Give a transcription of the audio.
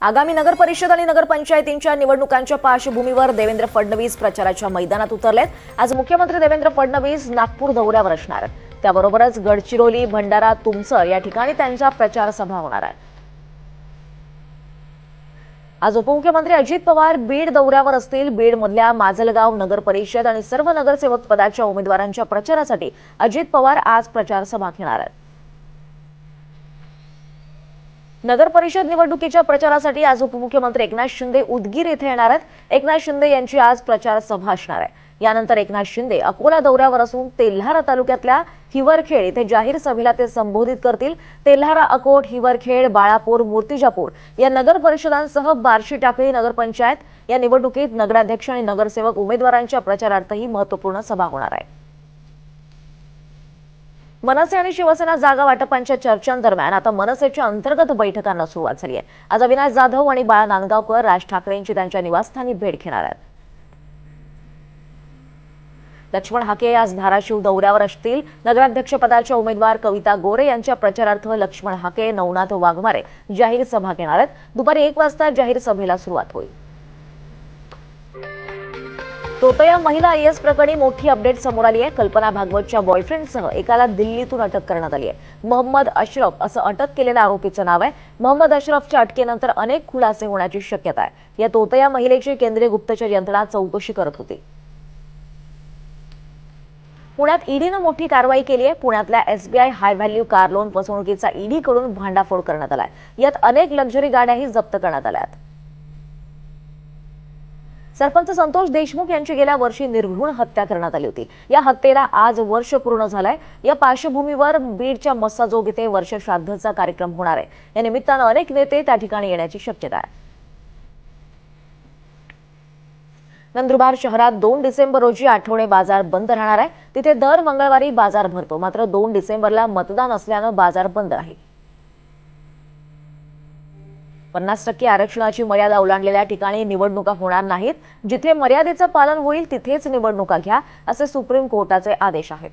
आगामी नगर परिषद आणि नगरपंचायतींच्या निवडणुकांच्या पार्श्वभूमीवर देवेंद्र फडणवीस प्रचाराच्या मैदानात उतरलेत। आज मुख्यमंत्री देवेंद्र फडणवीस नागपूर दौऱ्यावर असणार आहेत। त्याबरोबरच गडचिरोली, भंडारा, तुमसर या ठिकाणी त्यांच्या प्रचार सभा होणार आहेत। आज उपमुख्यमंत्री अजित पवार बीड दौऱ्यावर असतील। बीडमधल्या माजलगाव नगर परिषद आणि सर्व नगरसेवक पदाच्या उमेदवारांच्या प्रचारासाठी अजित पवार आज प्रचार सभा घेणार आहेत। नगर परिषद निवडणुकीच्या प्रचारासाठी आज उपमुख्यमंत्री एकनाथ शिंदे उदगीर येथे येणार आहेत। एकनाथ शिंदे यांची आज प्रचार सभा असणार आहे। यानंतर एकनाथ शिंदे अकोला दौऱ्यावर असून तेल्हारा तालुक्यातल्या हिवरखेड येथे जाहीर सभेला ते संबोधित करतील। तेल्हारा, अकोट, हिवरखेड, बाळापूर, मूर्तिजापूर या नगर परिषदांसह बार्शी टाकळी नगरपंचायत या निवडणुकीत नगराध्यक्ष आणि नगरसेवक उमेदवारांच्या प्रचारार्थही महत्त्वपूर्ण सभा होणार आहे। मनसे आणि शिवसेना जागा वाटपांच्या चर्चांदरम्यान आता मनसेच्या अंतर्गत बैठकांना सुरुवात झाली आहे। आज अविनाश जाधव आणि बाळा नांदगावकर राज ठाकरेंची त्यांच्या निवासस्थानी भेट घेणार आहेत। लक्ष्मण हाके आज धाराशिव दौऱ्यावर असतील। नगराध्यक्षपदाच्या उमेदवार कविता गोरे यांच्या प्रचारार्थ लक्ष्मण हाके, नवनाथ वाघमारे जाहीर सभा घेणार आहेत। दुपारी 1 वाजता जाहीर सभेला सुरुवात होईल। तोतया महिला आयएस प्रकरणी मोठी अपडेट समोर आली आहे। कल्पना भागवतच्या बॉयफ्रेंडसह एकाला दिल्लीतून अटक करण्यात आली आहे। मोहम्मद अशरफ असं अटक केलेल्या आरोपीचं नाव आहे। मोहम्मद अशरफच्या अटकेनंतर अनेक खुलासे होण्याची शक्यता आहे। या तोतया महिलेची केंद्रीय गुप्तचर यंत्रणा चौकशी करत होती। पुण्यात ईडीनं मोठी कारवाई केली आहे। पुण्यातल्या SBI high value car loan फसवणुकीचा ईडीकडून भांडाफोड करण्यात आलाय। यात अनेक लक्झरी गाड्याही जप्त करण्यात आल्या आहेत। सरपंच संतोष देशमुख यांची गेल्या वर्षी निर्घृण हत्या करण्यात आली होती। या हत्येला आज वर्ष पूर्ण झालंय। या पार्श्वभूमीवर बीडच्या मस्साजोग येथे वर्ष श्राद्धचा कार्यक्रम होणार आहे। या निमित्तानं अनेक नेते त्या ठिकाणी येण्याची शक्यता आहे। नंदुरबार शहरात 2 डिसेंबर रोजी आठवडे बाजार बंद राहणार आहे। तिथे दर मंगळवारी बाजार भरतो, मात्र 2 डिसेंबरला मतदान असल्यानं बाजार बंद राहील। 50% आरक्षणाची मर्यादा ओलांडलेल्या ठिकाणी निवडणुका होणार नाहीत। जिथे मर्यादेचं पालन होईल तिथेच निवडणुका घ्या, असे सुप्रीम कोर्टाचे आदेश आहेत।